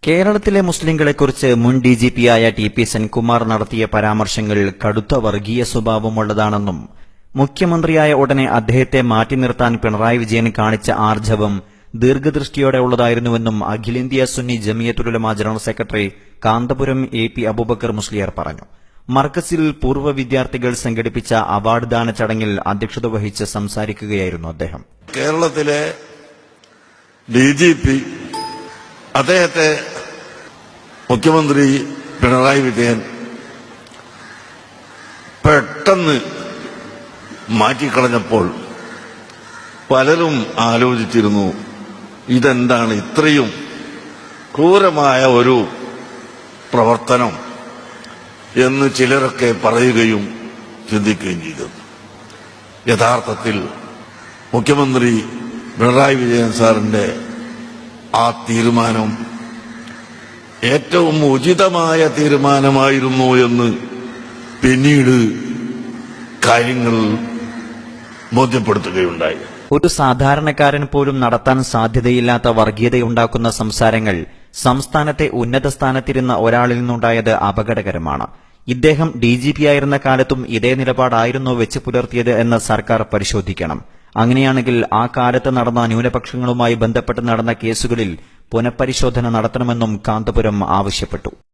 കേരളത്തിലെ മുസ്ലിങ്ങളെക്കുറിച്ച് മുൻ ഡിജിപിയായ ടി.പി. സെൻകുമാർ നടത്തിയ പരാമർശങ്ങൾ കടുത്ത വർഗീയ സ്വഭാവമുള്ളതാണെന്നും മുഖ്യമന്ത്രിയായ ഉടനെ അദ്ദേഹത്തെ മാറ്റി നിർത്താൻ പിണറായി വിജയൻ കാണിച്ച ആർജവം ദീർഘദൃഷ്ടിയോടെ ഉള്ളതായിരുന്നുവെന്നും അഖിലേന്ത്യാ Sunni Jamiyyathul Ulama general secretary Kanthapuram A P. Abubakkar Musliyar പറഞ്ഞു. മർക്കസിൽ പൂർവ്വ വിദ്യാർത്ഥികൾ സംഘടിപ്പിച്ച അവാർഡ് ദാന ചടങ്ങിൽ അധ്യക്ഷത വഹിച്ച് സംസാരിക്കുകയായിരുന്നു അദ്ദേഹം. കേരളത്തിലെ ഡിജിപി അദ്ദേഹത്തെ മുഖ്യമന്ത്രി പിണറായി വിജയൻ പെട്ടെന്ന് മാറ്റിക്കളഞ്ഞപ്പോൾ പലരും ആലോചിച്ചിരുന്നു, ഇതെന്താണ് ഇത്രയും ക്രൂരമായ ഒരു പ്രവർത്തനം എന്ന് ചിലരൊക്കെ പറയുകയും ചിന്തിക്കുകയും ചെയ്തു. യഥാർത്ഥത്തിൽ മുഖ്യമന്ത്രി പിണറായി വിജയൻ സാറിന്റെ ആ തീരുമാനം ഏറ്റവും ഉചിതമായ തീരുമാനമായിരുന്നു എന്ന് പിന്നീട് കാര്യങ്ങൾ ബോധ്യപ്പെടുത്തുകയുണ്ടായി. ഒരു സാധാരണക്കാരൻ പോലും നടത്താൻ സാധ്യതയില്ലാത്ത വർഗീയതയുണ്ടാക്കുന്ന സംസാരങ്ങൾ സംസ്ഥാനത്തെ ഉന്നത സ്ഥാനത്തിരുന്ന ഒരാളിൽ നിന്നുണ്ടായത് അപകടകരമാണ്. ഇദ്ദേഹം ഡിജിപിയായിരുന്ന കാലത്തും ഇതേ നിലപാടായിരുന്നോ വെച്ച് പുലർത്തിയത് എന്ന് സർക്കാർ പരിശോധിക്കണം. അങ്ങനെയാണെങ്കിൽ ആ കാലത്ത് നടന്ന ന്യൂനപക്ഷങ്ങളുമായി ബന്ധപ്പെട്ട് നടന്ന കേസുകളിൽ പുനഃപരിശോധന നടത്തണമെന്നും കാന്തപുരം ആവശ്യപ്പെട്ടു.